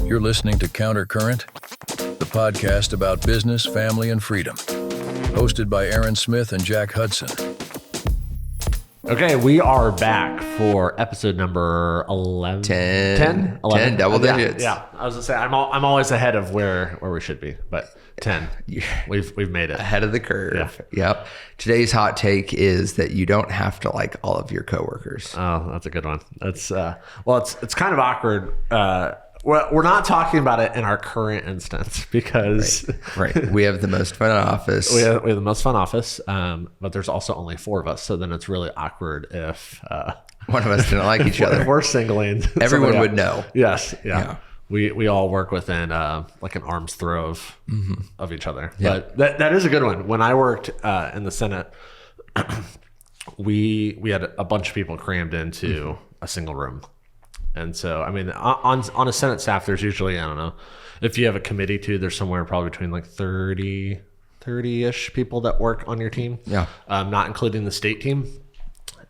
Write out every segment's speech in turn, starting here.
You're listening to Countercurrent, the podcast about business, family, and freedom. Hosted by Aaron Smith and Jack Hudson. Okay, we are back for episode number 11. 10, 11? double digits. Yeah, I was gonna say I'm always ahead of where we should be, but 10. We've made it Ahead of the curve. Yeah. Yep. Today's hot take is that you don't have to like all of your coworkers. Oh, that's a good one. That's it's kind of awkward. We're not talking about it in our current instance because Right. We have the most fun office. we have the most fun office, but there's also only 4 of us, so then it's really awkward if One of us didn't like each other. if we're singling. Everyone somebody would out. know. Yes, yeah. Yeah. We all work within like an arm's throw of each other. Yeah. But that is a good one. When I worked in the Senate, we had a bunch of people crammed into a single room. And so, I mean, on a Senate staff, there's usually, I don't know, if you have a committee too, there's somewhere probably between like 30-ish people that work on your team. Yeah. Not including the state team.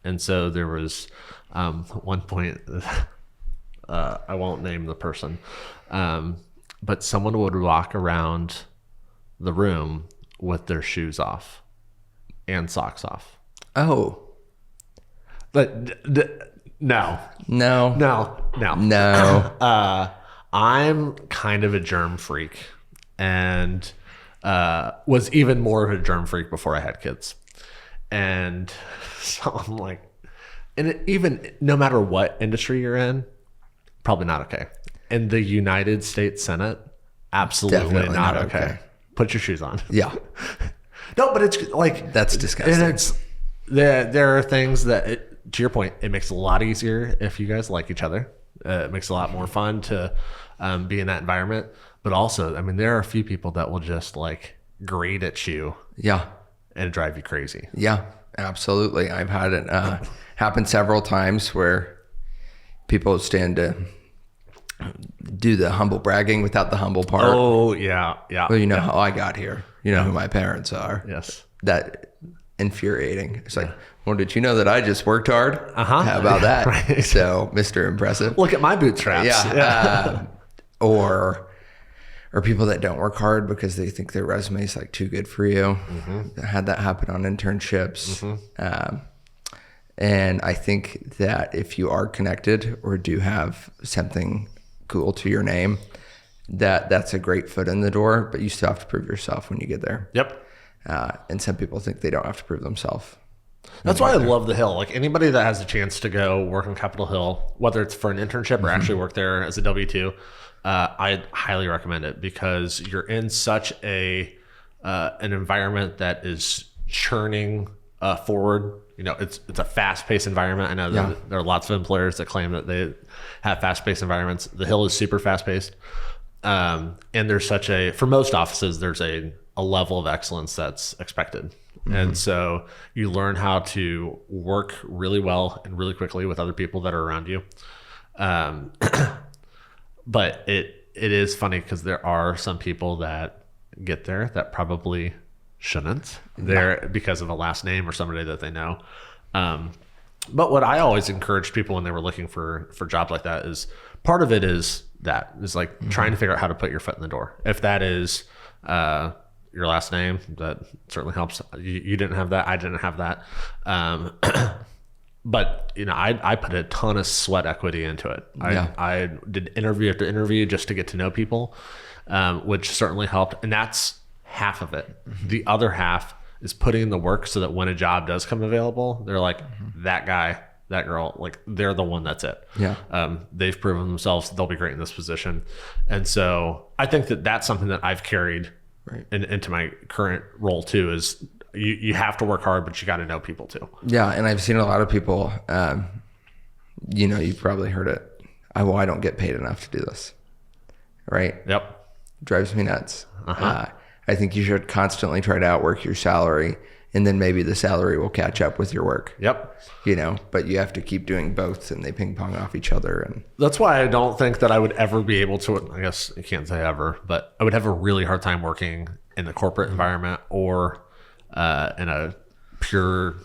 And so there was one point, I won't name the person, but someone would walk around the room with their shoes off and socks off. Oh. But no. I'm kind of a germ freak and was even more of a germ freak before I had kids. And so I'm like, and even no matter what industry you're in, probably not okay. In the United States Senate, absolutely Definitely not not okay. okay. Put your shoes on. Yeah. No, but it's like That's disgusting. and it's there are things that, to your point, it makes it a lot easier if you guys like each other. It makes it a lot more fun to be in that environment. But also, I mean, there are a few people that will just like grade at you Yeah. and drive you crazy. Yeah, absolutely. I've had it happen several times where people stand to do the humble bragging without the humble part. Oh, yeah. Well, you know how I got here. You know who my parents are. Yes. That infuriating. It's like, well, did you know that I just worked hard? Uh-huh. How about that? Right. So, Mr. Impressive. Look at my bootstraps. Yeah. Or people that don't work hard because they think their resume is like too good for you. I had that happen on internships. And I think that if you are connected or do have something cool to your name, that's a great foot in the door, but you still have to prove yourself when you get there. Yep. And some people think they don't have to prove themselves. That's why I love the Hill. Like anybody that has a chance to go work on Capitol Hill, whether it's for an internship or actually work there as a W-2, I highly recommend it because you're in such an environment that is churning forward. You know, it's a fast-paced environment. I know that there are lots of employers that claim that they have fast-paced environments. The Hill is super fast-paced, and there's for most offices, there's a level of excellence that's expected. And so you learn how to work really well and really quickly with other people that are around you. But it is funny because there are some people that get there that probably shouldn't there because of a last name or somebody that they know. But what I always encourage people when they were looking for jobs like that is part of it is like trying to figure out how to put your foot in the door. If that is your last name, that certainly helps. You didn't have that. I didn't have that. But you know, I put a ton of sweat equity into it. I did interview after interview just to get to know people, which certainly helped. And that's half of it. The other half is putting in the work so that when a job does come available, they're like, that guy, that girl, like they're the one that's it. Yeah. They've proven themselves. They'll be great in this position. And so I think that that's something that I've carried into my current role too, is you have to work hard, but you got to know people too. Yeah. And I've seen a lot of people, you know, you've probably heard it. I don't get paid enough to do this. Right. Yep. Drives me nuts. I think you should constantly try to outwork your salary, and then maybe the salary will catch up with your work. Yep. You know, but you have to keep doing both, and they ping pong off each other. And that's why I don't think that I would ever be able to, I guess you can't say ever, but I would have a really hard time working in the corporate environment or in a pure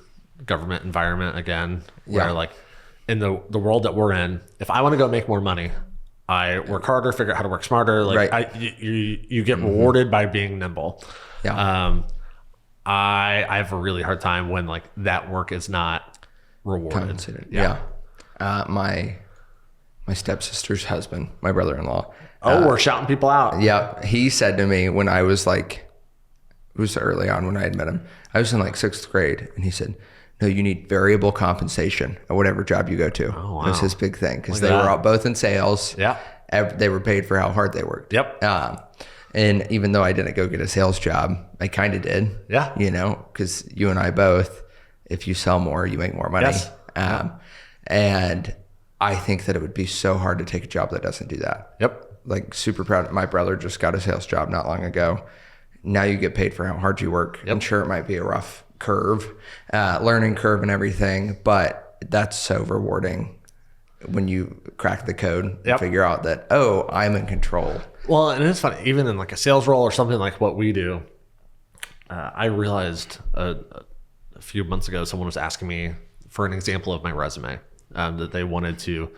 government environment again, where like in the world that we're in, if I want to go make more money, I work harder, figure out how to work smarter. Like Right. you get rewarded by being nimble. Yeah. I have a really hard time when like that work is not rewarded. Compensated. Yeah. My stepsister's husband, my brother-in-law. We're shouting people out. Yeah. He said to me when I was like, it was early on when I had met him. I was in like 6th grade, and he said, no, you need variable compensation at whatever job you go to. Oh, wow. That was his big thing, because Look at they were that. all both in sales. Yeah. They were paid for how hard they worked. Yep. And even though I didn't go get a sales job, I kind of did. Yeah. You know, because you and I both, if you sell more, you make more money. Yes. And I think that it would be so hard to take a job that doesn't do that. Yep. Like, super proud. My brother just got a sales job not long ago. Now you get paid for how hard you work. Yep. I'm sure it might be a rough curve, learning curve and everything, but that's so rewarding when you crack the code and Yep. figure out that, oh, I'm in control. Well, and it's funny, even in like a sales role or something like what we do, I realized a few months ago, someone was asking me for an example of my resume that they wanted to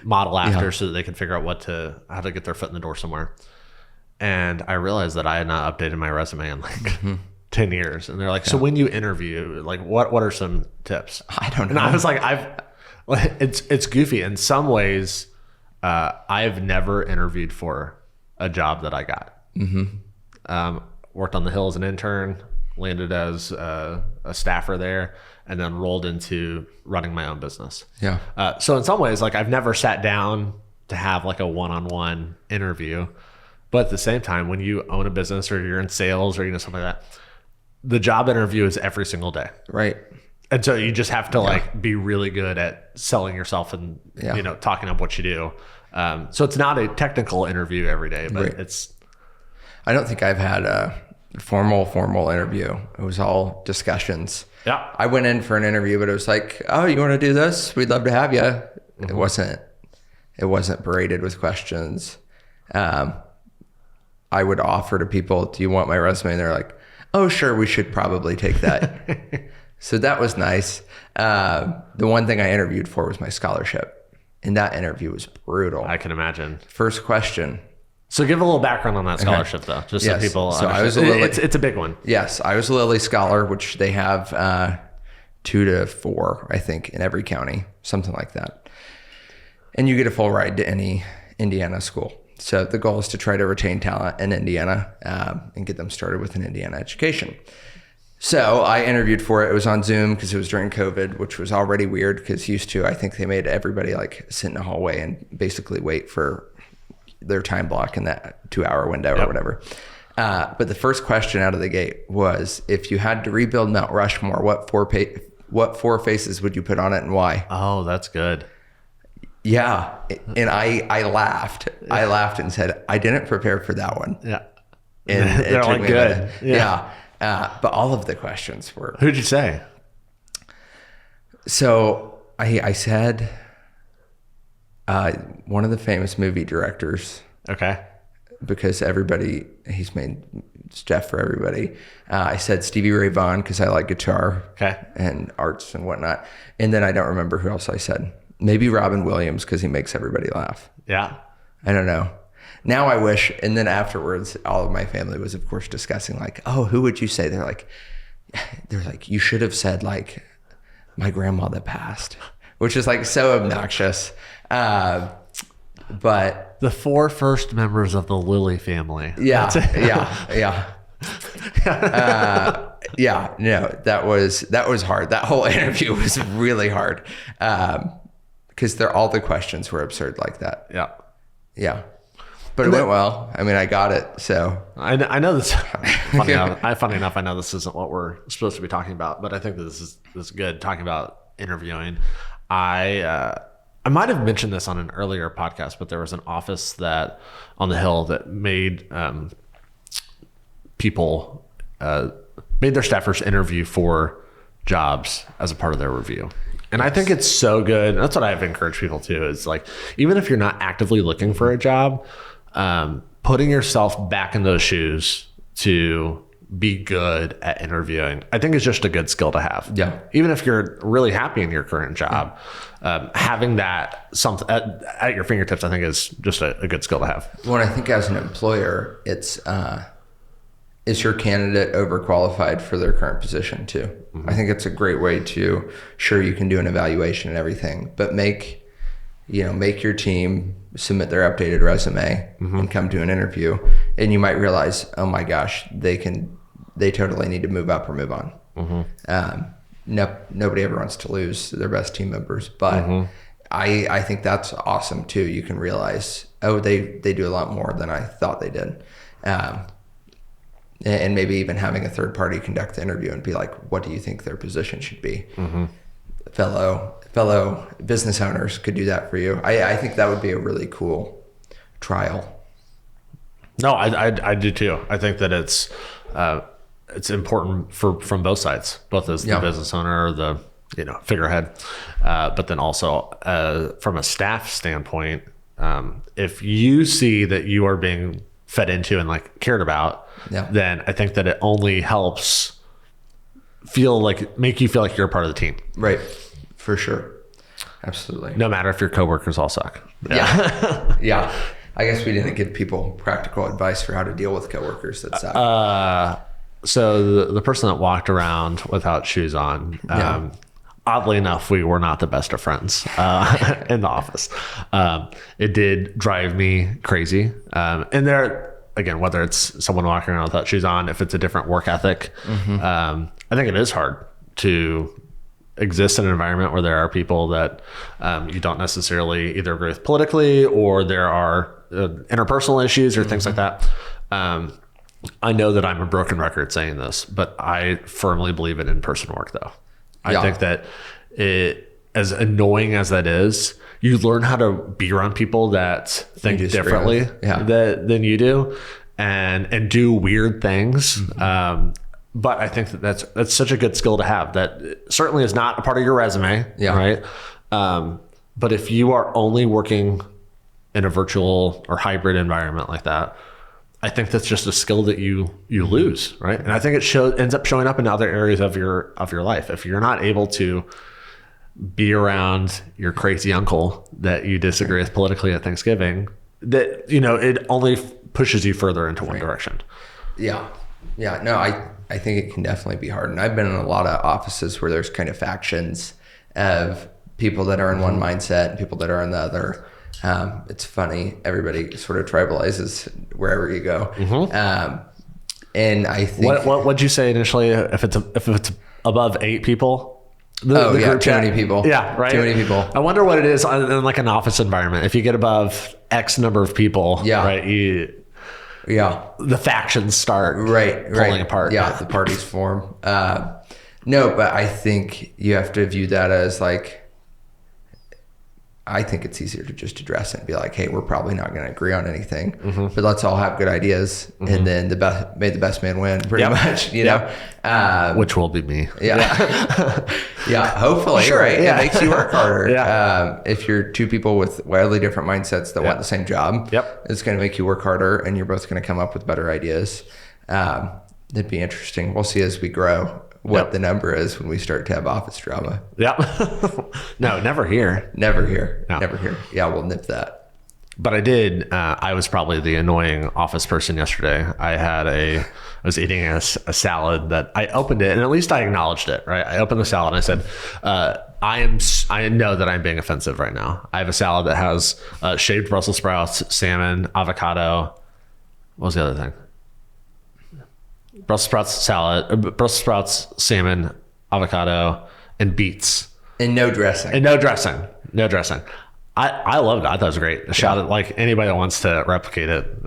model after so that they could figure out how to get their foot in the door somewhere. And I realized that I had not updated my resume in like 10 years. And they're like, so when you interview, like what are some tips? I don't know. And I was like, it's goofy. In some ways, I've never interviewed for a job that I got. Worked on the Hill as an intern, landed as a staffer there, and then rolled into running my own business. Yeah. So in some ways, like I've never sat down to have like a one-on-one interview. But at the same time, when you own a business or you're in sales or something like that, the job interview is every single day. Right. And so you just have to like be really good at selling yourself and talking up what you do. So it's not a technical interview every day, but it's. I don't think I've had a formal interview. It was all discussions. Yeah. I went in for an interview, but it was like, oh, you want to do this? We'd love to have you. It wasn't berated with questions. I would offer to people, do you want my resume? And they're like, oh, sure, we should probably take that. So that was nice. The one thing I interviewed for was my scholarship. And that interview was brutal. I can imagine. First question. So give a little background on that scholarship, though, just so people So I was it's a big one. Yes, I was a Lilly Scholar, which they have 2 to 4, I think, in every county, something like that. And you get a full ride to any Indiana school. So the goal is to try to retain talent in Indiana and get them started with an Indiana education. So I interviewed for it. It was on Zoom because it was during COVID, which was already weird because I think they made everybody like sit in a hallway and basically wait for their time block in that 2-hour window or whatever. But the first question out of the gate was, if you had to rebuild Mount Rushmore, what 4 faces would you put on it and why? Oh, that's good. Yeah. And I laughed. I laughed and said, I didn't prepare for that one. Yeah. And They're like, good. Yeah. But all of the questions were. Who'd you say? So I said one of the famous movie directors. Okay. Because he's made stuff for everybody. I said Stevie Ray Vaughan because I like guitar and arts and whatnot. And then I don't remember who else I said. Maybe Robin Williams because he makes everybody laugh. Yeah. I don't know. Now I wish. And then afterwards, all of my family was, of course, discussing like, oh, who would you say? They're like, you should have said like my grandma that passed, which is like so obnoxious. But the 4 first members of the Lilly family. Yeah. No, that was hard. That whole interview was really hard. Because all the questions were absurd like that. Yeah. But it went well. I mean, I got it. So I know this. Funny enough, I know this isn't what we're supposed to be talking about, but I think this is good talking about interviewing. I might have mentioned this on an earlier podcast, but there was an office that on the Hill that made people made their staffers interview for jobs as a part of their review. And I think it's so good. That's what I've encouraged people to is like, even if you're not actively looking for a job, putting yourself back in those shoes to be good at interviewing, I think is just a good skill to have. Yeah. Even if you're really happy in your current job, having that something at your fingertips, I think is just a good skill to have. Well, I think as an employer, it's is your candidate overqualified for their current position too? Mm-hmm. I think it's a great way to, sure, you can do an evaluation and everything, but make your team submit their updated resume and come to an interview, and you might realize, oh my gosh, they totally need to move up or move on. Nobody ever wants to lose their best team members, but I think that's awesome too. You can realize, oh, they do a lot more than I thought they did. And maybe even having a third party conduct the interview and be like, what do you think their position should be? Fellow business owners could do that for you. I think that would be a really cool trial. No, I do too. I think that it's important from both sides, both as the business owner or the figurehead, but then also from a staff standpoint, if you see that you are being fed into and like cared about, then I think that it only helps make you feel like you're a part of the team. Right. For sure. Absolutely. No matter if your coworkers all suck. Yeah. I guess we didn't give people practical advice for how to deal with coworkers that suck. So the person that walked around without shoes on, oddly enough, we were not the best of friends in the office. It did drive me crazy. And there, again, whether it's someone walking around without shoes on, if it's a different work ethic, I think it is hard to exist in an environment where there are people that you don't necessarily either agree with politically, or there are interpersonal issues or things like that. I know that I'm a broken record saying this, but I firmly believe in in-person work though. I think that as annoying as that is, you learn how to be around people that think differently than you do and do weird things. But I think that's such a good skill to have that certainly is not a part of your resume, right? But if you are only working in a virtual or hybrid environment like that, I think that's just a skill that you lose, right? And I think it ends up showing up in other areas of your life. If you're not able to be around your crazy uncle that you disagree with politically at Thanksgiving, that it only pushes you further into one direction. No, I think it can definitely be hard. And I've been in a lot of offices where there's kind of factions of people that are in one mindset and people that are in the other. It's funny. Everybody sort of tribalizes wherever you go. And I think what'd you say initially? If it's above 8 people, too many people. Yeah, right. Too many people. I wonder what it is in like an office environment. If you get above X number of people, right? The factions start pulling apart. Yeah, the parties form. No, but I think you have to view that as like, I think it's easier to just address it and be like, hey, we're probably not going to agree on anything, but let's all have good ideas. And then the best man win pretty much, you know, which will be me. Hopefully. Sure, right. It makes you work harder. If you're two people with wildly different mindsets that want the same job, it's going to make you work harder and you're both going to come up with better ideas. It'd be interesting. We'll see as we grow what the number is when we start to have office drama. No, never here. Never here. No. Never here. Yeah, we'll nip that. But I was probably the annoying office person yesterday. I was eating a salad that I opened it, and at least I acknowledged it, right? I opened the salad and I said, I know that I'm being offensive right now. I have a salad that has shaved Brussels sprouts, salmon, avocado. What was the other thing? Brussels sprouts salad, Brussels sprouts, salmon, avocado, and beets. And no dressing. No dressing. I loved it. I thought it was great. Shout out, like anybody that wants to replicate it,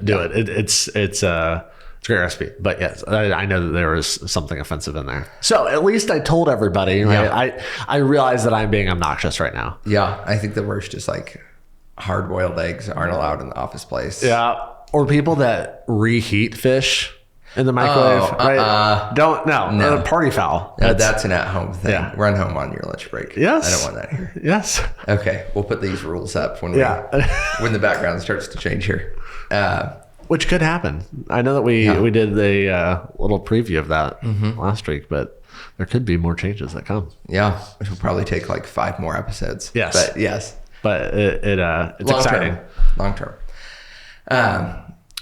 do it. It's a great recipe. But yes, I know that there was something offensive in there. So at least I told everybody, right? I realize that I'm being obnoxious right now. Yeah, I think the worst is like hard-boiled eggs aren't allowed in the office place. Yeah, or people that reheat fish in the microwave, right? No. Party foul. That's an at-home thing. Yeah. Run home on your lunch break. Yes. I don't want that here. Yes. Okay, we'll put these rules up when the background starts to change here. which could happen. I know that we did a little preview of that last week, but there could be more changes that come. Yeah, which will probably take like 5 more episodes. Yes, but it's long exciting. Long term.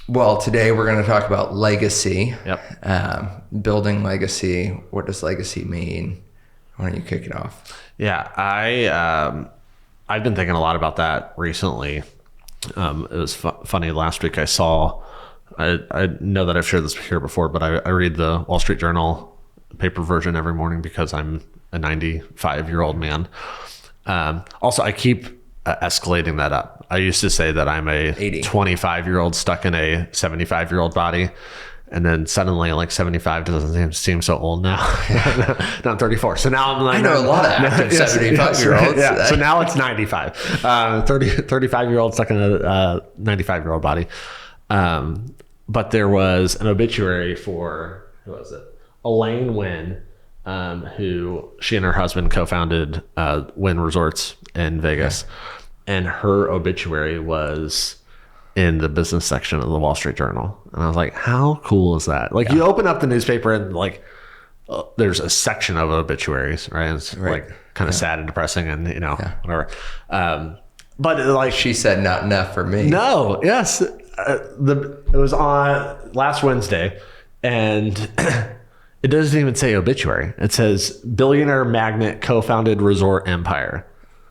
Well, today we're going to talk about legacy. Yep. Building legacy. What does legacy mean? Why don't you kick it off? Yeah, I've been thinking a lot about that recently. It was funny. Last week I saw, I know that I've shared this here before, but I read the Wall Street Journal paper version every morning because I'm a 95-year-old man. Also, I keep escalating that up. I used to say that I'm a 25-year-old stuck in a 75-year-old body. And then suddenly, like 75 doesn't seem so old now. Now I'm 34. So now I'm like, I know a lot of active 75-year-olds. Yeah. So now it's 95. 35-year-old stuck in a 95-year-old body. But there was an obituary for, who was it? Elaine Wynn, who she and her husband co-founded Wynn Resorts in Vegas. And her obituary was in the business section of the Wall Street Journal. And I was like, how cool is that? Like you open up the newspaper and like, there's a section of obituaries, right? And it's like kind of sad and depressing and, whatever. But like she said, not enough for me. No. Yes. It was on last Wednesday and it doesn't even say obituary. It says billionaire magnate co-founded resort empire.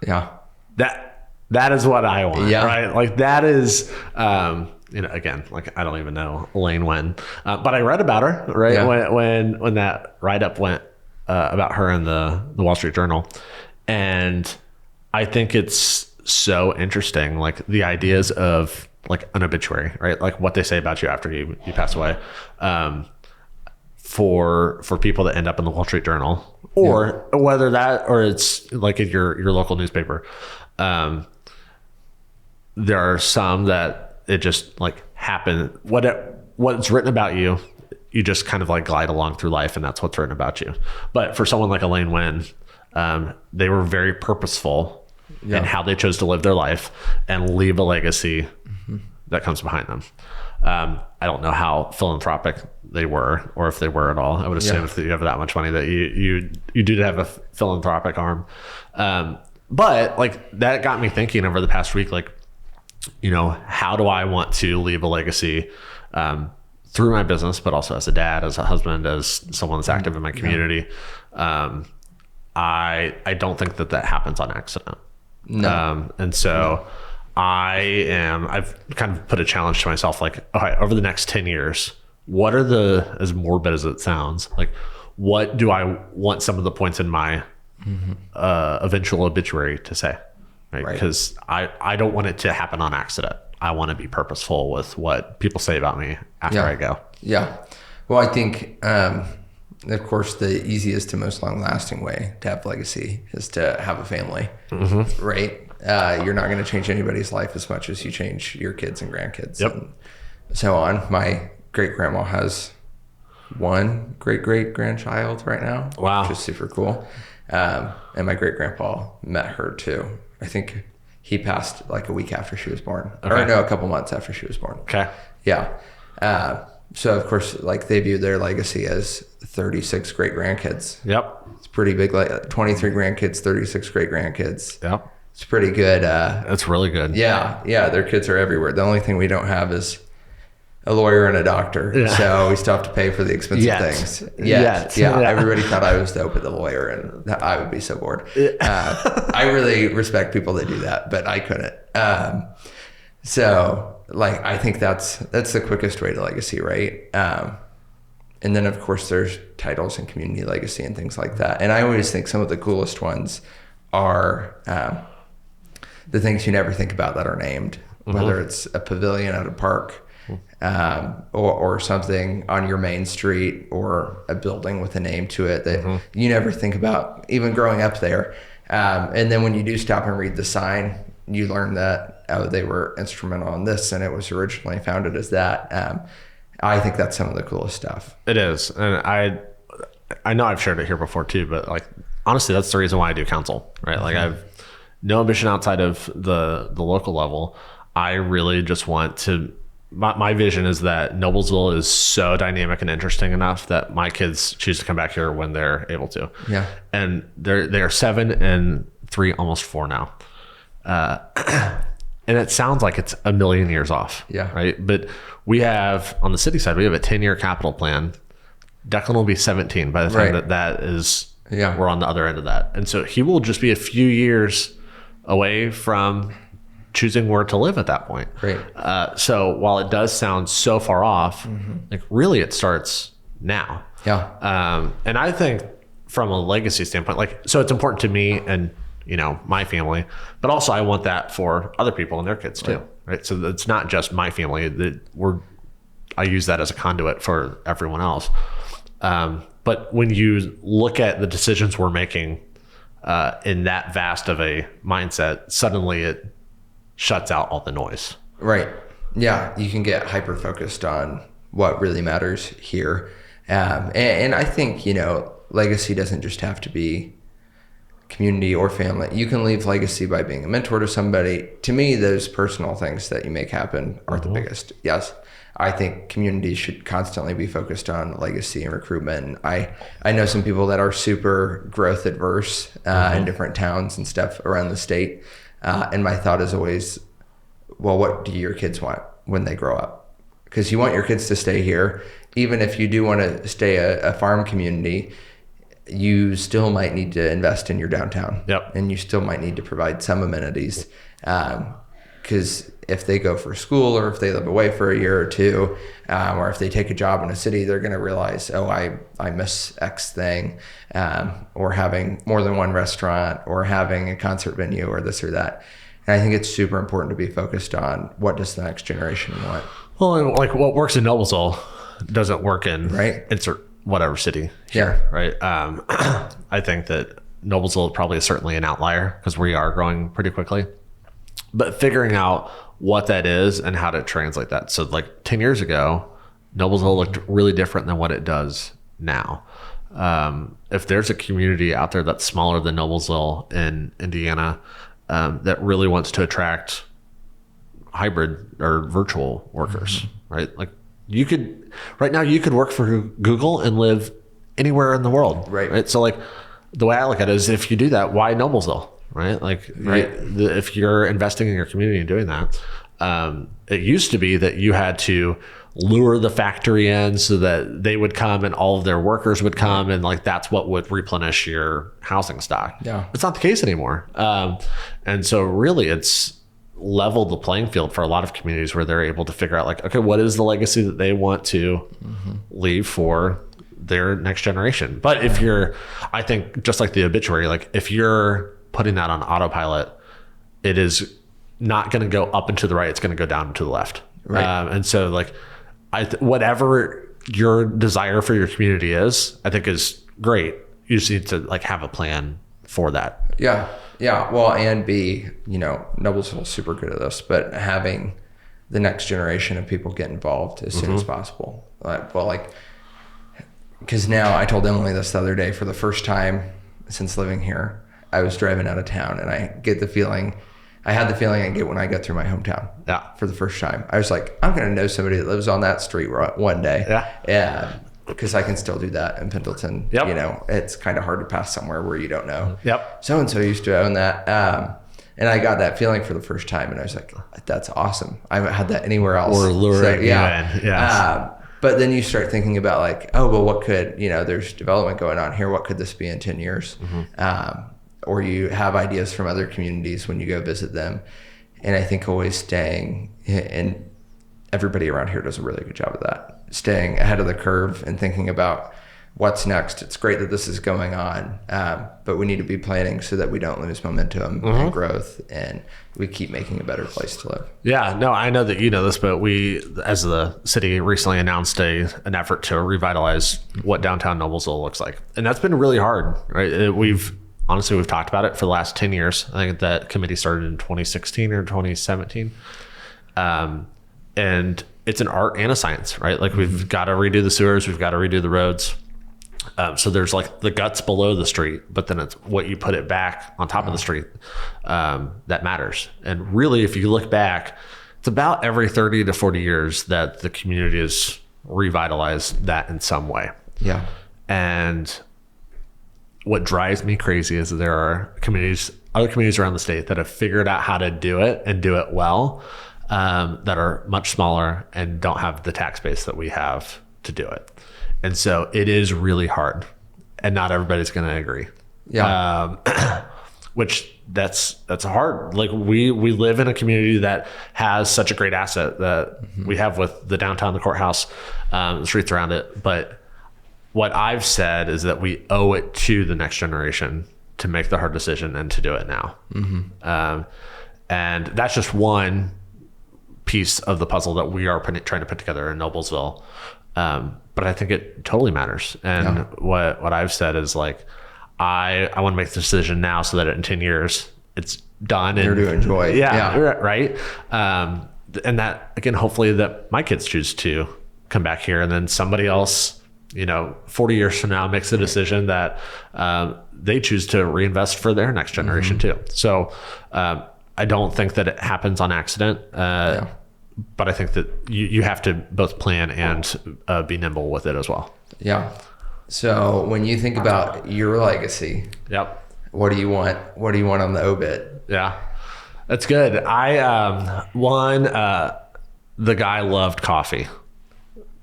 Yeah. That is what I want, right? Like that is, again, like I don't even know Elaine Wynn, but I read about her, right? Yeah. When that write-up went about her in the Wall Street Journal. And I think it's so interesting, like the ideas of like an obituary, right? Like what they say about you after you pass away, for people that end up in the Wall Street Journal or whether that, or it's like in your local newspaper. There are some that it just like happened. What's written about you, you just kind of like glide along through life and that's what's written about you. But for someone like Elaine Wynn, they were very purposeful in how they chose to live their life and leave a legacy that comes behind them. I don't know how philanthropic they were or if they were at all. I would assume if you have that much money that you do have a philanthropic arm. But like that got me thinking over the past week, like, how do I want to leave a legacy through my business, but also as a dad, as a husband, as someone that's active in my community. I don't think that happens on accident. No. And so I've kind of put a challenge to myself, like, all right, over the next 10 years, what are as morbid as it sounds, like, what do I want some of the points in my eventual obituary to say? Right? Because I don't want it to happen on accident. I want to be purposeful with what people say about me after I go. Yeah. Well, I think, of course, the easiest and most long-lasting way to have legacy is to have a family, right? You're not going to change anybody's life as much as you change your kids and grandkids and so on. My great-grandma has one great-great-grandchild right now, which is super cool. And my great-grandpa met her too. I think he passed like a week after she was born. Or no, a couple months after she was born. Okay. Yeah. So of course, like they view their legacy as 36 great grandkids. Yep. It's pretty big, like 23 grandkids, 36 great grandkids. Yep. It's pretty good. That's really good. Yeah. Yeah. Their kids are everywhere. The only thing we don't have is a lawyer and a doctor. Yeah. So we still have to pay for the expensive things. Yeah. Everybody thought I was dope at the lawyer and I would be so bored. I really respect people that do that, but I couldn't. So like, I think that's the quickest way to legacy, right? And then of course there's titles and community legacy and things like that. And I always think some of the coolest ones are the things you never think about that are named, whether it's a pavilion at a park, or something on your main street, or a building with a name to it that you never think about even growing up there. And then when you do stop and read the sign, you learn that, they were instrumental in this and it was originally founded as that. I think that's some of the coolest stuff. It is. And I know I've shared it here before too, but like, honestly, that's the reason why I do counsel, right? Like I've no ambition outside of the local level. I really just want to my vision is that Noblesville is so dynamic and interesting enough that my kids choose to come back here when they're able to. Yeah. And they are 7 and 3, almost 4 now. And it sounds like it's a million years off. Yeah. Right. But we have, on the city side, we have a 10-year capital plan. Declan will be 17 by the time that is, we're on the other end of that. And so he will just be a few years away from choosing where to live at that point. Right. So while it does sound so far off, like really it starts now. Yeah. And I think from a legacy standpoint, like, so it's important to me and, you know, my family, but also I want that for other people and their kids too. Right. So it's not just my family that I use that as a conduit for everyone else. But when you look at the decisions we're making in that vast of a mindset, suddenly it shuts out all the noise. Right. Yeah. You can get hyper focused on what really matters here. And I think, you know, legacy doesn't just have to be community or family. You can leave legacy by being a mentor to somebody. To me, those personal things that you make happen are the biggest. Yes. I think communities should constantly be focused on legacy and recruitment. I know some people that are super growth adverse in different towns and stuff around the state. And my thought is always, well, what do your kids want when they grow up? Because you want your kids to stay here. Even if you do want to stay a farm community, you still might need to invest in your downtown. Yep. And you still might need to provide some amenities. Because if they go for school or if they live away for a year or two, or if they take a job in a city, they're going to realize, oh, I miss X thing, or having more than one restaurant or having a concert venue or this or that. And I think it's super important to be focused on what does the next generation want. Well, and like what works in Noblesville doesn't work in insert whatever city here, right? I think that Noblesville probably is certainly an outlier because we are growing pretty quickly. But figuring out what that is and how to translate that. So like 10 years ago, Noblesville looked really different than what it does now. If there's a community out there that's smaller than Noblesville in Indiana that really wants to attract hybrid or virtual workers, right? Like right now you could work for Google and live anywhere in the world. Right. So like the way I look at it is if you do that, why Noblesville? Right. Like if you're investing in your community and doing that, it used to be that you had to lure the factory in so that they would come and all of their workers would come and like that's what would replenish your housing stock. Yeah. It's not the case anymore. And so really it's leveled the playing field for a lot of communities where they're able to figure out like, okay, what is the legacy that they want to leave for their next generation? But if I think just like the obituary, like if you're putting that on autopilot, it is not going to go up and to the right. It's going to go down and to the left. Right. And so like whatever your desire for your community is, I think is great. You just need to like have a plan for that. Yeah. Yeah. Well, and Noblesville's super good at this, but having the next generation of people get involved as soon as possible. Because now I told Emily this the other day, for the first time since living here, I was driving out of town and I had the feeling I get when I get through my hometown. Yeah. For the first time. I was like, I'm going to know somebody that lives on that street one day. Yeah. Because I can still do that in Pendleton. Yep. You know, it's kind of hard to pass somewhere where you don't know. Yep. So-and-so used to own that. And I got that feeling for the first time and I was like, that's awesome. I haven't had that anywhere else. Or luring you in. Yes. But then you start thinking about like, oh, well, what could, there's development going on here. What could this be in 10 years? Or you have ideas from other communities when you go visit them. And I think always staying, and everybody around here does a really good job of that, staying ahead of the curve and thinking about what's next. It's great that this is going on, but we need to be planning so that we don't lose momentum and growth, and we keep making a better place to live. Yeah, no, I know that you know this, but we, as the city, recently announced an effort to revitalize what downtown Noblesville looks like. And that's been really hard, right? We've talked about it for the last 10 years. I think that committee started in 2016 or 2017. And it's an art and a science, right? Like we've got to redo the sewers, we've got to redo the roads. So there's like the guts below the street, but then it's what you put it back on top of the street that matters. And really, if you look back, it's about every 30 to 40 years that the community has revitalized that in some way. Yeah. And what drives me crazy is that there are other communities around the state that have figured out how to do it and do it well, that are much smaller and don't have the tax base that we have to do it. And so it is really hard, and not everybody's going to agree. Yeah. Which that's hard. Like we live in a community that has such a great asset that we have with the downtown, the courthouse, the streets around it. But what I've said is that we owe it to the next generation to make the hard decision and to do it now. And that's just one piece of the puzzle that we are trying to put together in Noblesville. But I think it totally matters. And what I've said is like, I want to make the decision now so that in 10 years it's done. You're to enjoy. Yeah. Right. And that, again, hopefully that my kids choose to come back here, and then somebody else, 40 years from now makes a decision that they choose to reinvest for their next generation too. So I don't think that it happens on accident. But I think that you have to both plan and be nimble with it as well. Yeah. So when you think about your legacy, what do you want? What do you want on the obit? Yeah, that's good. The guy loved coffee.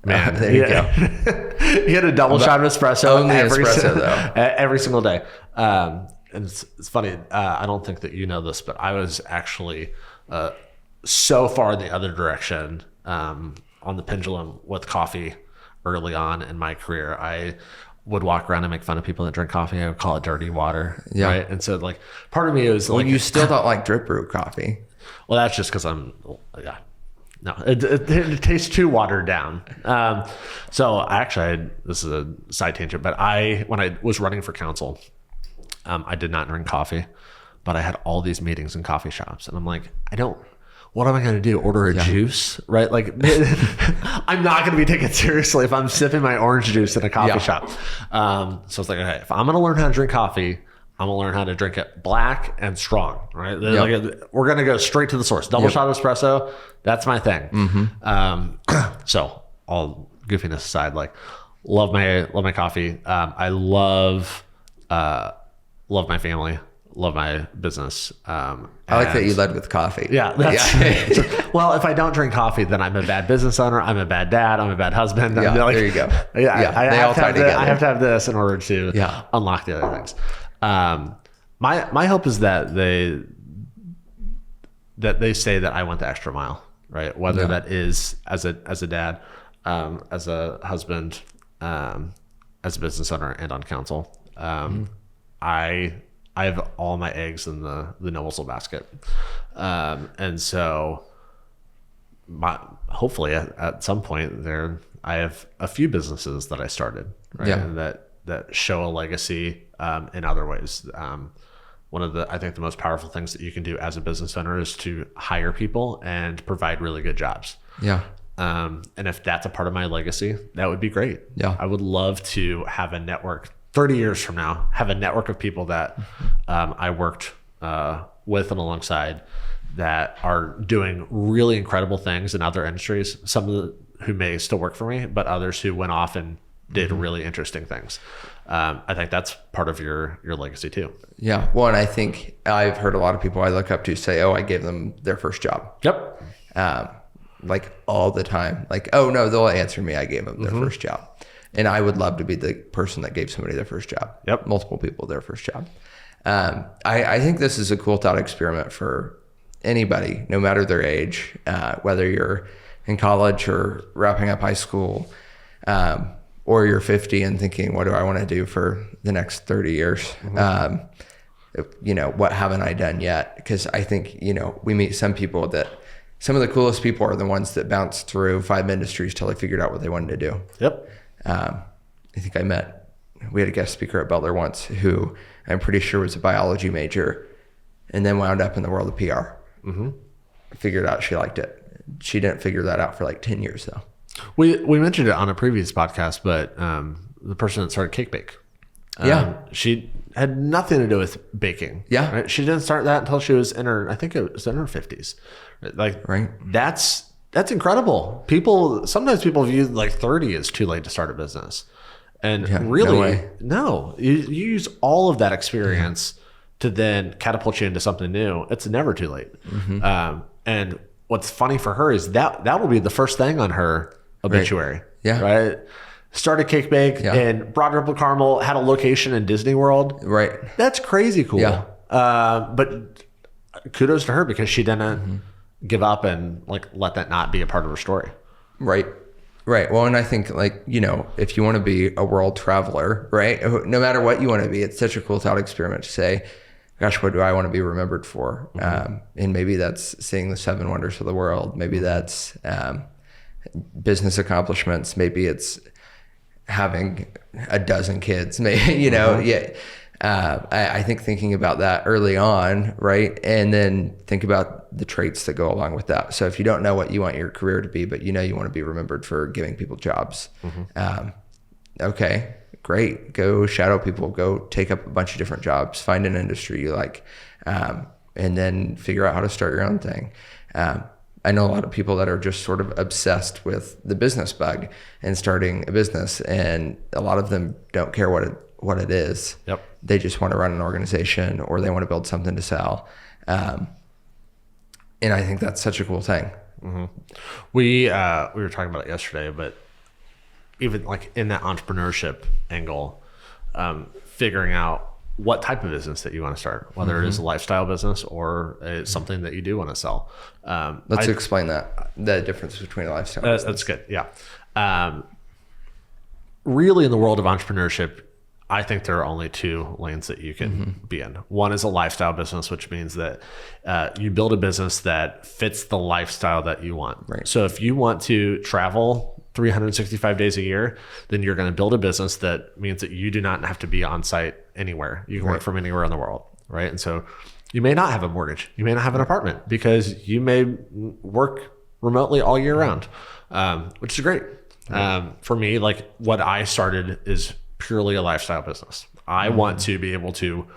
Man, there you go. He had a double shot of espresso. Only espresso though. Every single day. And it's funny. I don't think that you know this, but I was actually so far in the other direction on the pendulum with coffee early on in my career. I would walk around and make fun of people that drink coffee. I would call it dirty water. Yeah. Right. And so like part of me was like, you still don't like drip brew coffee. Well, that's just because no, it tastes too watered down. So this is a side tangent, but when I was running for council, I did not drink coffee, but I had all these meetings in coffee shops, and I'm like, what am I going to do? Order a juice, right? Like, I'm not going to be taken seriously if I'm sipping my orange juice in a coffee shop. So I was like, okay, if I'm going to learn how to drink coffee, I'm going to learn how to drink it black and strong, right? Like, we're going to go straight to the source. Double shot espresso, that's my thing. So all goofiness aside, like, love my coffee. I love my family. Love my business. I like that you led with coffee. Yeah. Well, if I don't drink coffee, then I'm a bad business owner. I'm a bad dad. I'm a bad husband. Yeah, there you go. They all tie together. I have to have this in order to unlock the other things. My hope is that they say that I went the extra mile, right? Whether that is as a dad, as a husband, as a business owner, and on council. I have all my eggs in the Noblesville basket. And so hopefully at some point I have a few businesses that I started, right? And that show a legacy in other ways. One of I think the most powerful things that you can do as a business owner is to hire people and provide really good jobs. Yeah. And if that's a part of my legacy, that would be great. Yeah. I would love to have a network 30 years from now, have a network of people that I worked with and alongside that are doing really incredible things in other industries. Some who may still work for me, but others who went off and did really interesting things. I think that's part of your legacy too. Yeah. Well, and I think I've heard a lot of people I look up to say, "Oh, I gave them their first job." Yep. Like all the time. Like, "Oh no, they'll answer me. I gave them their first job." And I would love to be the person that gave somebody their first job. Yep. Multiple people their first job. I think this is a cool thought experiment for anybody, no matter their age, whether you're in college or wrapping up high school, or you're 50 and thinking, what do I want to do for the next 30 years? What haven't I done yet? Because I think, we meet some people that some of the coolest people are the ones that bounced through 5 industries till they figured out what they wanted to do. Yep. I think we had a guest speaker at Butler once who I'm pretty sure was a biology major and then wound up in the world of PR. Figured out she liked it. She didn't figure that out for like 10 years though. We mentioned it on a previous podcast, but the person that started Cake Bake. She had nothing to do with baking. Yeah. Right? She didn't start that until she was in her 50s. Like, Right. That's incredible. Sometimes people view like 30 as too late to start a business. And really, no, you use all of that experience to then catapult you into something new. It's never too late. And what's funny for her is that will be the first thing on her obituary. Right. Yeah. Right. Started Cake Bake in Broad Ripple Carmel, had a location in Disney World. Right. That's crazy cool. Yeah. But kudos to her because she didn't give up and like let that not be a part of her story. Right. Right. Well, and I think like, if you want to be a world traveler, right, no matter what you want to be, it's such a cool thought experiment to say, gosh, what do I want to be remembered for? And maybe that's seeing the 7 wonders of the world. Maybe that's business accomplishments. Maybe it's having a dozen kids. Maybe, I think thinking about that early on, right? And then think about the traits that go along with that. So if you don't know what you want your career to be, but you want to be remembered for giving people jobs, okay, great. Go shadow people, go take up a bunch of different jobs, find an industry you like, and then figure out how to start your own thing. I know a lot of people that are just sort of obsessed with the business bug and starting a business, and a lot of them don't care what it is. Yep. They just want to run an organization or they want to build something to sell. And I think that's such a cool thing. We were talking about it yesterday, but even like in that entrepreneurship angle, figuring out what type of business that you want to start, whether it is a lifestyle business or it's something that you do want to sell. Let's explain the difference between a lifestyle business. That's good. Yeah. Really in the world of entrepreneurship, I think there are only 2 lanes that you can be in. One is a lifestyle business, which means that you build a business that fits the lifestyle that you want. Right. So if you want to travel 365 days a year, then you're going to build a business that means that you do not have to be on site anywhere. You can work from anywhere in the world, right? And so you may not have a mortgage. You may not have an apartment because you may work remotely all year round, which is great. For me, like what I started is purely a lifestyle business. I want to be able to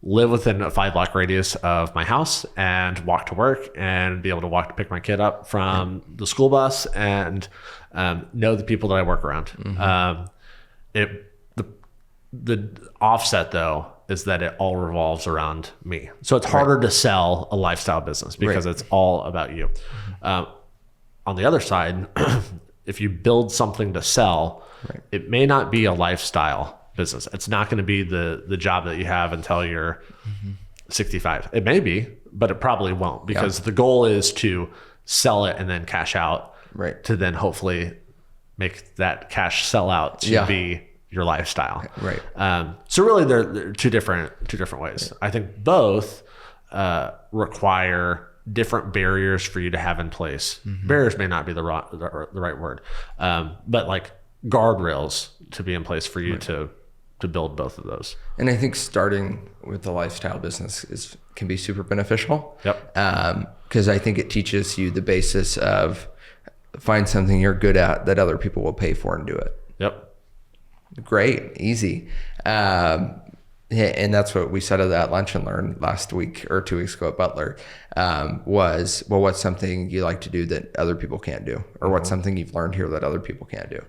live within a 5-block radius of my house and walk to work and be able to walk to pick my kid up from the school bus and know the people that I work around. The offset though is that it all revolves around me. So it's harder to sell a lifestyle business because it's all about you. On the other side, if you build something to sell, it may not be a lifestyle business. It's not going to be the job that you have until you're 65. It may be, but it probably won't because the goal is to sell it and then cash out to then hopefully make that cash sell out to be your lifestyle. So really they're two different ways. I think both require different barriers for you to have in place. Barriers may not be the right word, but like guardrails to be in place for you to build both of those. And I think starting with the lifestyle business can be super beneficial. Because I think it teaches you the basis of find something you're good at that other people will pay for and do it. Great, easy. And that's what we said at that Lunch and Learn last week or 2 weeks ago at Butler, was, well, what's something you like to do that other people can't do? Or what's something you've learned here that other people can't do?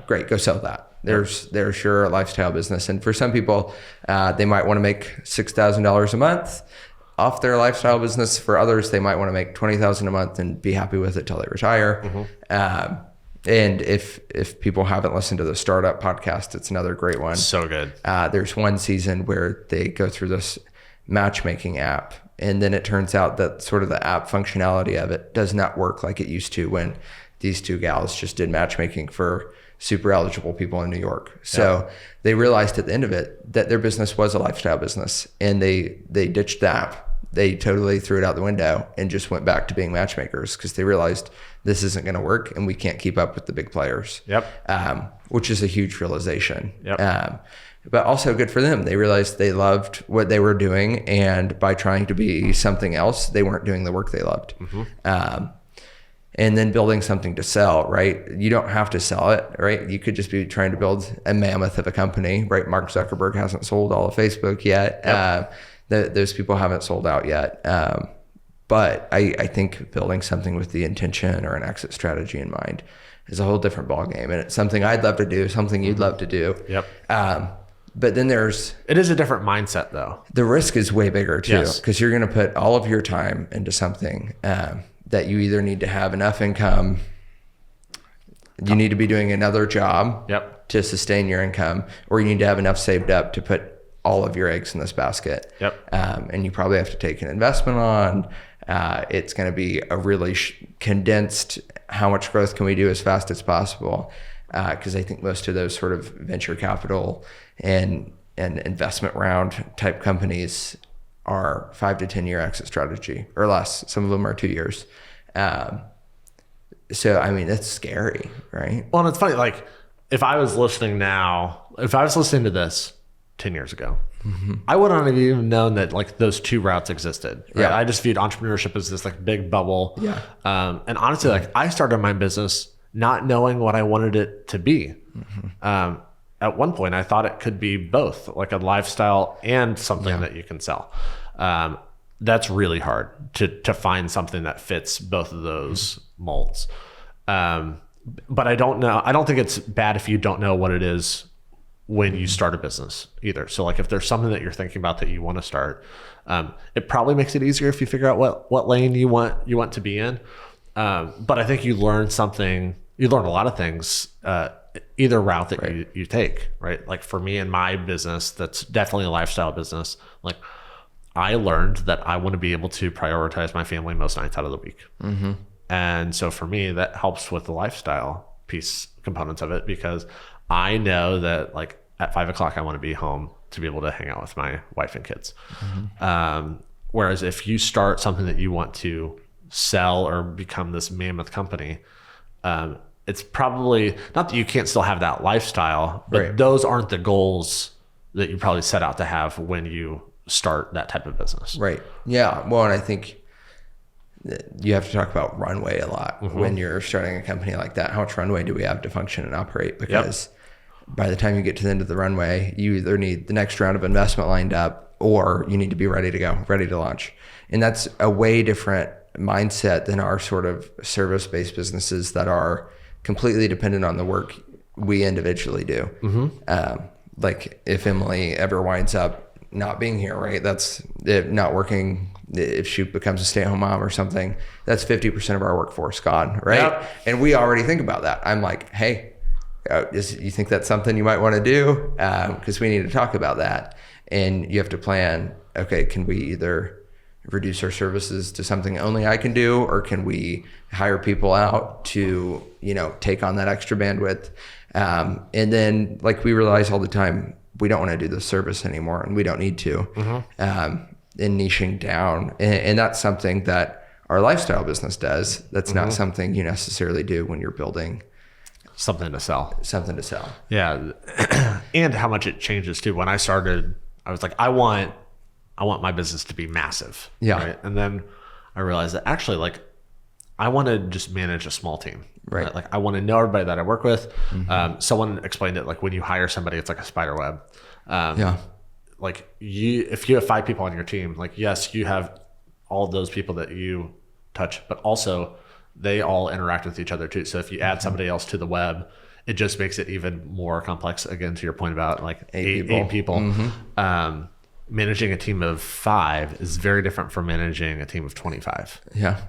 Great, go sell that. There's your lifestyle business. And for some people, they might want to make $6,000 a month off their lifestyle business. For others, they might want to make $20,000 a month and be happy with it till they retire. And if people haven't listened to the Startup podcast, it's another great one. So good. There's one season where they go through this matchmaking app, and then it turns out that sort of the app functionality of it does not work like it used to when these 2 gals just did matchmaking for super eligible people in New York. So they realized at the end of it that their business was a lifestyle business, and they ditched the app. They totally threw it out the window and just went back to being matchmakers because they realized this isn't going to work and we can't keep up with the big players. Which is a huge realization. But also good for them. They realized they loved what they were doing, and by trying to be something else, they weren't doing the work they loved. and then building something to sell, right? You don't have to sell it, right? You could just be trying to build a mammoth of a company, right? Mark Zuckerberg hasn't sold all of Facebook yet. Yep. Those people haven't sold out yet. But I think building something with the intention or an exit strategy in mind is a whole different ballgame. And it's something I'd love to do, something you'd love to do. Yep. But then it is a different mindset though. The risk is way bigger too, Yes. because you're going to put all of your time into something that you either need to have enough income, you need to be doing another job Yep. to sustain your income, or you need to have enough saved up to put all of your eggs in this basket. Yep. And you probably have to take an investment on. It's going to be a really condensed, how much growth can we do as fast as possible? Because I think most of those sort of venture capital and investment round type companies are 5 to 10 year exit strategy or less. Some of them are 2 years. So, I mean, that's scary, right? Well, and it's funny, like if I was listening to this 10 years ago, I wouldn't have even known that like those two routes existed. Right? Yeah. I just viewed entrepreneurship as this like big bubble. Yeah. And honestly, like I started my business not knowing what I wanted it to be. At one point, I thought it could be both, like a lifestyle and something that you can sell. That's really hard to find something that fits both of those molds. But I don't know. I don't think it's bad if you don't know what it is when you start a business either. So like if there's something that you're thinking about that you want to start, it probably makes it easier if you figure out what lane you want to be in. But I think you learn a lot of things, either route that you take, right? Like for me in my business, that's definitely a lifestyle business. Like I learned that I want to be able to prioritize my family most nights out of the week. And so for me, that helps with the lifestyle piece components of it, because I know that like at 5 o'clock, I want to be home to be able to hang out with my wife and kids. Whereas if you start something that you want to sell or become this mammoth company, it's probably not that you can't still have that lifestyle, but those aren't the goals that you probably set out to have when you start that type of business. Right. Yeah. Well, and I think you have to talk about runway a lot when you're starting a company like that. How much runway do we have to function and operate? Because by the time you get to the end of the runway, you either need the next round of investment lined up, or you need to be ready to go, ready to launch. And that's a way different mindset than our sort of service-based businesses that are completely dependent on the work we individually do. Like if Emily ever winds up not being here, right? That's it, not working. If she becomes a stay-at-home mom or something, that's 50% of our workforce gone, right? Yep. And we already think about that. I'm like, hey, you think that's something you might want to do? Because we need to talk about that. And you have to plan, okay, can we either reduce our services to something only I can do, or can we hire people out to, take on that extra bandwidth? And then like we realize all the time, we don't want to do the service anymore, and we don't need to. And niching down. And that's something that our lifestyle business does. That's not something you necessarily do when you're building something to sell. Yeah. And how much it changes too. When I started, I was like, I want my business to be massive. Yeah. Right? And then I realized that actually like I want to just manage a small team. Right. Like I want to know everybody that I work with. Someone explained it like when you hire somebody, it's like a spider web. Like if you have 5 people on your team, like, yes, you have all of those people that you touch, but also they all interact with each other too. So if you add somebody else to the web, it just makes it even more complex. Again, to your point about like eight people. Managing a team of 5 is very different from managing a team of 25. Yeah.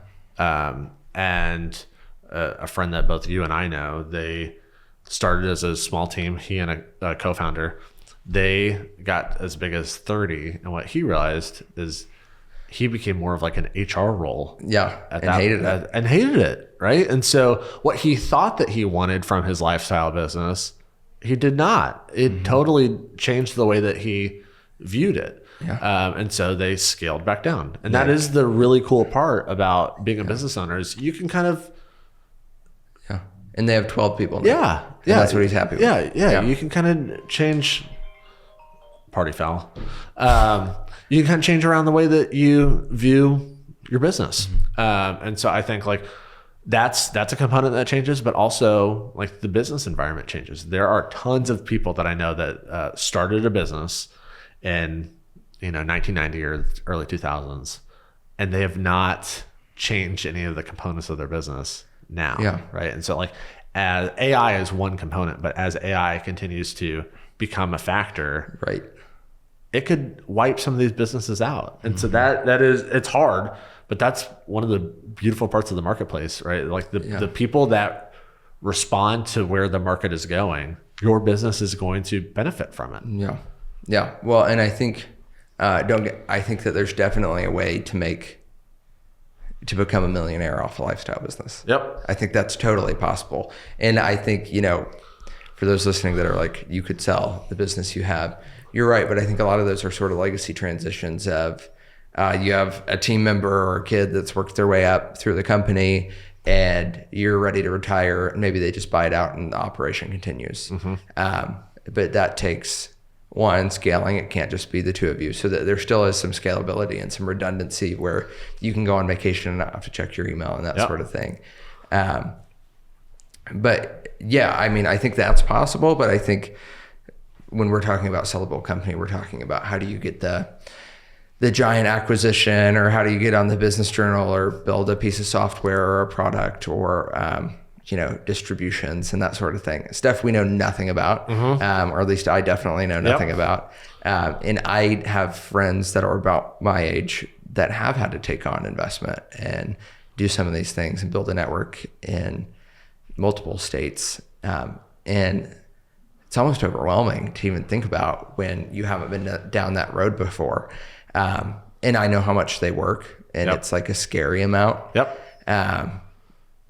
And a friend that both you and I know, they started as a small team. He and a co-founder, they got as big as 30. And what he realized is he became more of like an HR role. Yeah. And hated it. Right. And so what he thought that he wanted from his lifestyle business, he did not. It totally changed the way that he viewed it. Yeah. And so they scaled back down. And that is the really cool part about being a business owner, is you can kind of, and they have 12 people now. Yeah. That's what he's happy with. Yeah. You can kind of change party foul. You can kind of change around the way that you view your business. And so I think like that's a component that changes, but also like the business environment changes. There are tons of people that I know that started a business in 1990 or early 2000s, and they have not changed any of the components of their business now. Yeah. Right. And so like as AI is one component, but as AI continues to become a factor, Right. it could wipe some of these businesses out. And so that is, it's hard, but that's one of the beautiful parts of the marketplace, right? Like the people that respond to where the market is going, your business is going to benefit from it. Yeah. Yeah. Well, and I think, I think that there's definitely a way to become a millionaire off a lifestyle business. Yep. I think that's totally possible. And I think, for those listening that are like, you could sell the business you have, you're right. But I think a lot of those are sort of legacy transitions of, you have a team member or a kid that's worked their way up through the company and you're ready to retire, and maybe they just buy it out and the operation continues. But that takes one, scaling. It can't just be the two of you. So that there still is some scalability and some redundancy where you can go on vacation and not have to check your email and that sort of thing. But yeah, I mean, I think that's possible, but I think when we're talking about sellable company, we're talking about how do you get the giant acquisition, or how do you get on the business journal, or build a piece of software or a product, or distributions and that sort of thing. Stuff we know nothing about, or at least I definitely know nothing about. And I have friends that are about my age that have had to take on investment and do some of these things and build a network in multiple states. And it's almost overwhelming to even think about when you haven't been down that road before. And I know how much they work, and it's like a scary amount.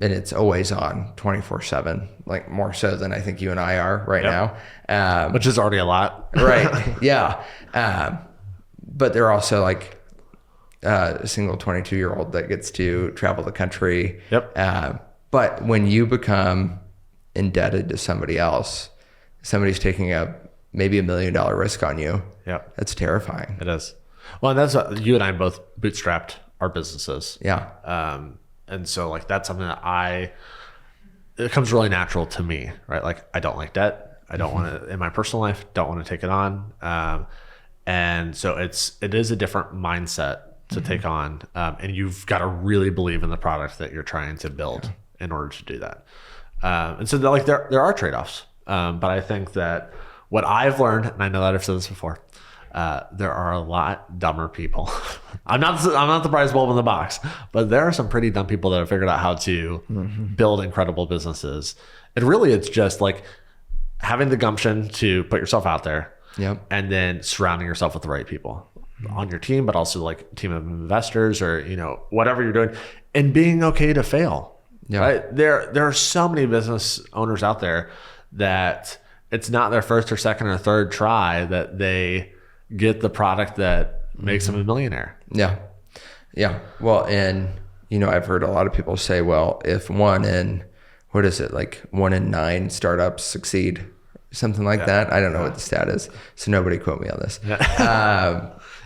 And it's always on 24/7, like more so than I think you and I are right now. Which is already a lot. Right. Yeah. But they're also like a single 22-year-old that gets to travel the country. But when you become indebted to somebody else, somebody's taking maybe $1 million risk on you. That's terrifying. It is. Well, and that's what you and I both bootstrapped our businesses. And so like, that's something that it comes really natural to me, right? Like, I don't like debt. I don't want to, in my personal life, don't want to take it on. And so it is a different mindset to take on. And you've got to really believe in the product that you're trying to build in order to do that. And so there are trade-offs. But I think that what I've learned, and I know that I've said this before, there are a lot dumber people. I'm not the prize bulb in the box, but there are some pretty dumb people that have figured out how to build incredible businesses. And really, it's just like having the gumption to put yourself out there, and then surrounding yourself with the right people on your team, but also like a team of investors, or whatever you're doing, and being okay to fail. Right? There are so many business owners out there that it's not their first or second or third try that they get the product that makes them a millionaire. Yeah. Well, and I've heard a lot of people say, well, if 1 in 9 startups succeed, something like that. I don't know what the stat is, so nobody quote me on this.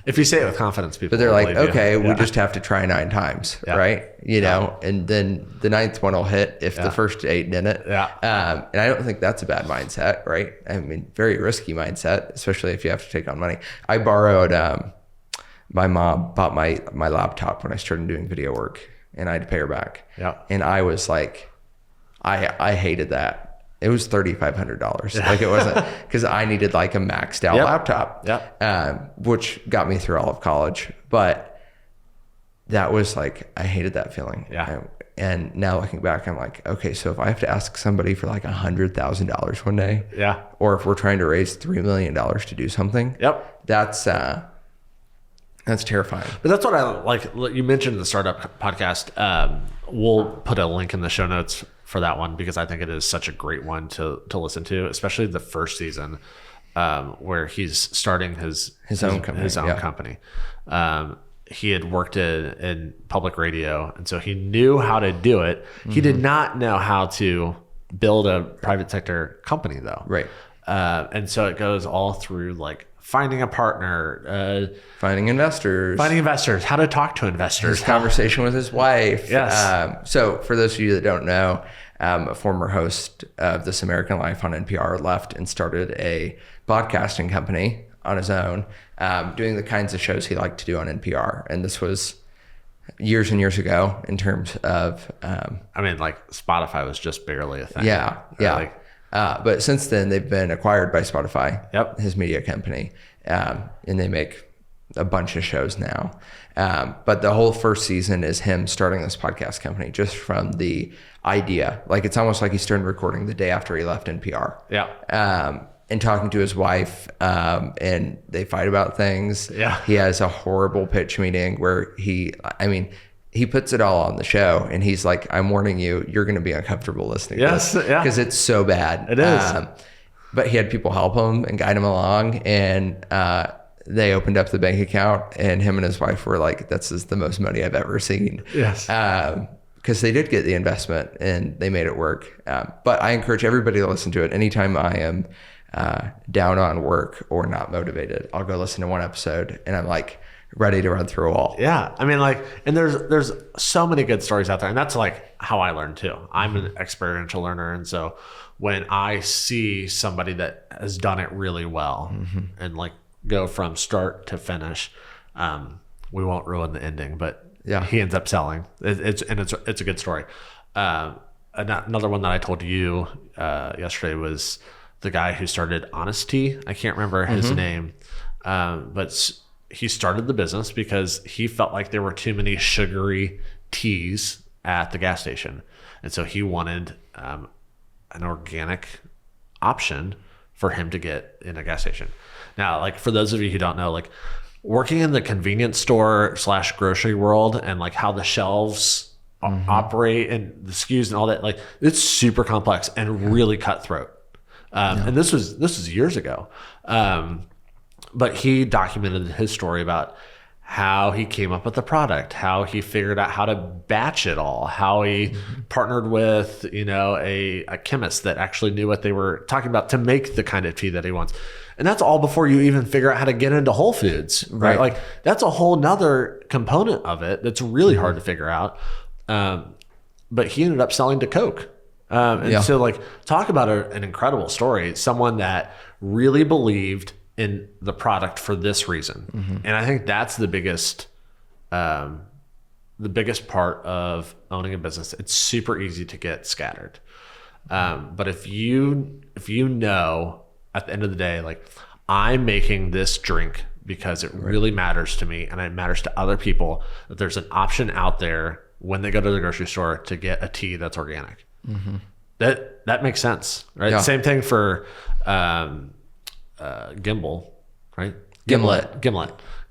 If you say it with confidence, people. But they're like, okay, we just have to try 9 times, right? And then the 9th one will hit if the first 8 didn't. And I don't think that's a bad mindset, right? I mean, very risky mindset, especially if you have to take on money. I borrowed, my mom bought my laptop when I started doing video work, and I had to pay her back. And I was like, I hated that. It was $3,500. Like, it wasn't, because I needed like a maxed out laptop, which got me through all of college. But that was like, I hated that feeling. And now looking back, I'm like, okay, so if I have to ask somebody for like $100,000 one day, or if we're trying to raise $3 million to do something, that's terrifying. But that's what I like. You mentioned the startup podcast. We'll put a link in the show notes for that one, because I think it is such a great one to listen to, especially the first season, where he's starting his own company. He had worked in public radio, and so he knew how to do it. He did not know how to build a private sector company, though. Right. And so it goes all through like finding a partner, finding investors, how to talk to investors, his conversation with his wife. Yes. So for those of you that don't know, a former host of This American Life on NPR left and started a podcasting company on his own, doing the kinds of shows he liked to do on NPR. And this was years and years ago in terms of... I mean, like Spotify was just barely a thing. Yeah. But since then, they've been acquired by Spotify, his media company, and they make a bunch of shows now. But the whole first season is him starting this podcast company just from the idea. Like, it's almost like he started recording the day after he left NPR. And talking to his wife, and they fight about things. He has a horrible pitch meeting where he puts it all on the show, and he's like, I'm warning you, you're going to be uncomfortable listening to this because it's so bad. It is. But he had people help him and guide him along, and they opened up the bank account, and him and his wife were like, this is the most money I've ever seen. Because they did get the investment and they made it work. But I encourage everybody to listen to it. Anytime I am down on work or not motivated, I'll go listen to one episode and I'm like ready to run through a wall. I mean, like, and there's so many good stories out there, and that's like how I learned too. I'm an experiential learner, and so when I see somebody that has done it really well and like go from start to finish, we won't ruin the ending, but he ends up selling. It's a good story. Another one that I told you yesterday was the guy who started Honesty. I can't remember his name, but he started the business because he felt like there were too many sugary teas at the gas station. And so he wanted an organic option for him to get in a gas station. Now, like, for those of you who don't know, like, working in the convenience store / grocery world and like how the shelves operate and the SKUs and all that, like, it's super complex and really cutthroat. And this was years ago. But he documented his story about how he came up with the product, how he figured out how to batch it all, how he partnered with, a chemist that actually knew what they were talking about to make the kind of tea that he wants. And that's all before you even figure out how to get into Whole Foods, right? Like, that's a whole nother component of it that's really hard to figure out. But he ended up selling to Coke. So, like, talk about an incredible story. Someone that really believed in the product for this reason. And I think that's the biggest part of owning a business. It's super easy to get scattered. But if you know at the end of the day, like, I'm making this drink because it really matters to me and it matters to other people, that there's an option out there when they go to the grocery store to get a tea that's organic. That makes sense, right? Same thing for Gimbal, right? Gimlet.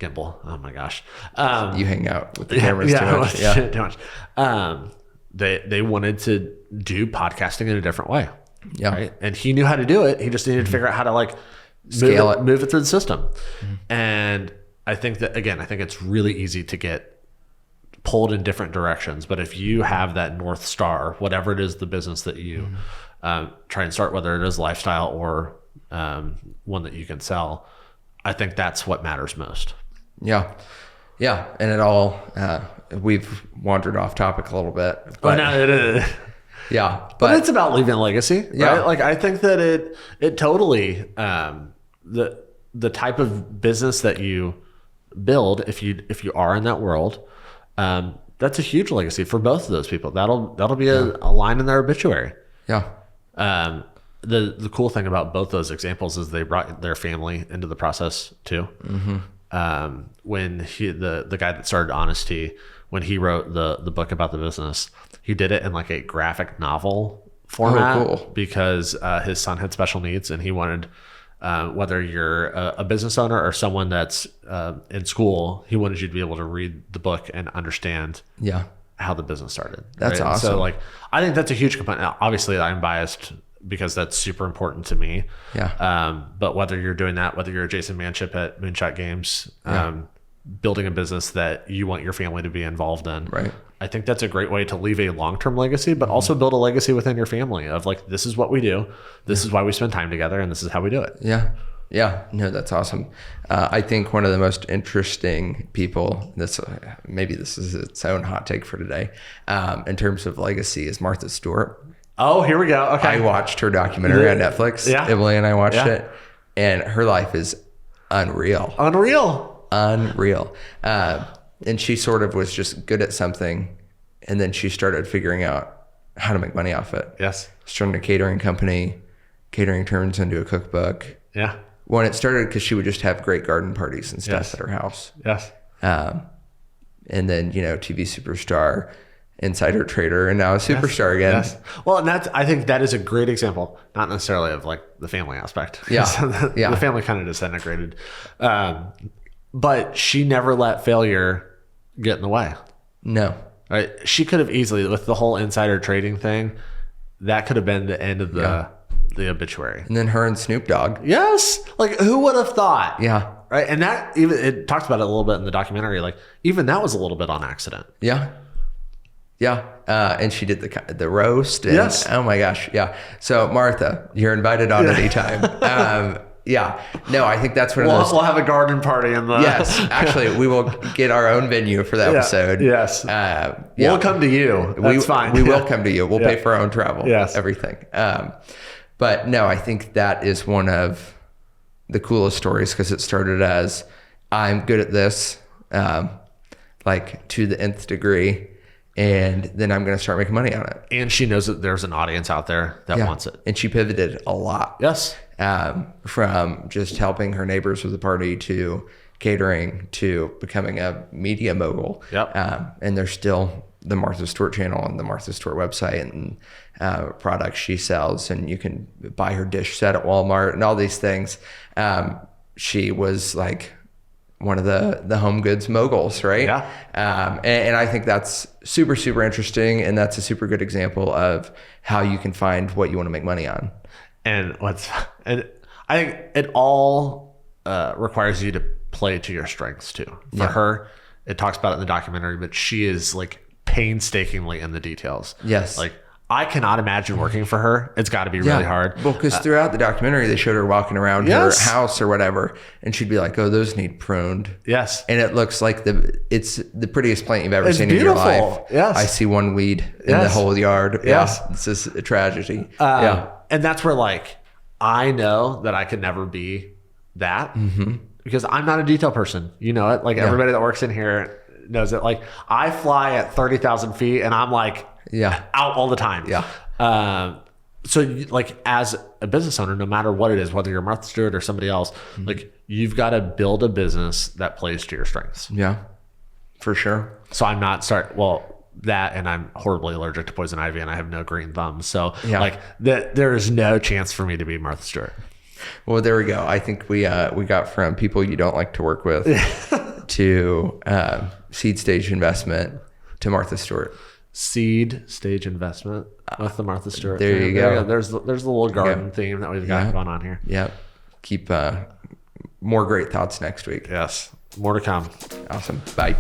Oh my gosh. You hang out with the cameras too much. Too much. They wanted to do podcasting in a different way. Right. And he knew how to do it. He just needed to figure out how to, like, move it through the system. And I think it's really easy to get pulled in different directions. But if you have that North Star, whatever it is, the business that you try and start, whether it is lifestyle or one that you can sell, I think that's what matters most. Yeah. And it all, we've wandered off topic a little bit. But it is. But it's about leaving a legacy, right? Like, I think that it totally, the type of business that you build, if you are in that world, that's a huge legacy for both of those people. That'll be a line in their obituary. The cool thing about both those examples is they brought their family into the process too. When the guy that started Honesty, when he wrote the book about the business, he did it in like a graphic novel format because his son had special needs, and he wanted, whether you're a business owner or someone that's in school, he wanted you to be able to read the book and understand how the business started. That's awesome. So, like, I think that's a huge component. Now, obviously, I'm biased because that's super important to me. But whether you're doing that, whether you're a Jason Manship at Moonshot Games, building a business that you want your family to be involved in, I think that's a great way to leave a long-term legacy, but also build a legacy within your family of, like, this is what we do, this is why we spend time together, and this is how we do it. Yeah, no, that's awesome. I think one of the most interesting people, maybe this is its own hot take for today, in terms of legacy, is Martha Stewart. Oh, here we go. Okay. I watched her documentary on Netflix. Yeah. Emily and I watched it, and her life is unreal. Unreal. And she sort of was just good at something, and then she started figuring out how to make money off it. Yes. Starting a catering company. Catering turns into a cookbook. Yeah. When it started, because she would just have great garden parties and stuff at her house. Yes. And then, TV superstar, insider trader, and now a superstar again. Yes. Well, and I think that is a great example, not necessarily of like the family aspect. Yeah. The family kind of disintegrated. But she never let failure get in the way. No. Right? She could have easily, with the whole insider trading thing, that could have been the end of the obituary. And then her and Snoop Dogg. Yes. Like, who would have thought? Yeah. Right. And that, even it talks about it a little bit in the documentary. Like, even that was a little bit on accident. Yeah. Yeah. And she did the roast. And, yes. Oh my gosh. Yeah. So Martha, you're invited on anytime. Yeah. No, I think that's one of those. We'll have a garden party in the. Yes. Actually, we will get our own venue for the episode. Yes. We'll come to you. That's fine. We will come to you. We'll pay for our own travel. Yes. Everything. But no, I think that is one of the coolest stories because it started as I'm good at this, like to the nth degree, and then I'm going to start making money on it. And she knows that there's an audience out there that wants it. And she pivoted a lot. Yes. From just helping her neighbors with the party to catering to becoming a media mogul. Yep. And there's still the Martha Stewart channel and the Martha Stewart website and products she sells, and you can buy her dish set at Walmart and all these things. She was like one of the home goods moguls, right? Yeah. And I think that's super, super interesting, and that's a super good example of how you can find what you want to make money on. And I think it all requires you to play to your strengths too. For her, it talks about it in the documentary, but she is like painstakingly in the details. Yes. Like, I cannot imagine working for her. It's got to be really hard. Well, because throughout the documentary, they showed her walking around her house or whatever, and she'd be like, "Oh, those need pruned." Yes. And it looks like it's the prettiest plant you've ever seen beautiful. in your life. Yes. I see one weed in the whole yard. Yes. Yeah. This is a tragedy. And that's where, like, I know that I could never be that because I'm not a detail person. You know it. Like, everybody that works in here knows it. Like, I fly at 30,000 feet and I'm like, out all the time. Yeah. So like, as a business owner, no matter what it is, whether you're Martha Stewart or somebody else, like, you've got to build a business that plays to your strengths. Yeah, for sure. So I'm not that, and I'm horribly allergic to poison ivy and I have no green thumbs. So like there is no chance for me to be Martha Stewart. Well, there we go. I think we got from people you don't like to work with to seed stage investment to Martha Stewart. Seed stage investment with the Martha Stewart. There you go. There's the little garden theme that we've got going on here. Yep. Keep more great thoughts next week. Yes. More to come. Awesome. Bye.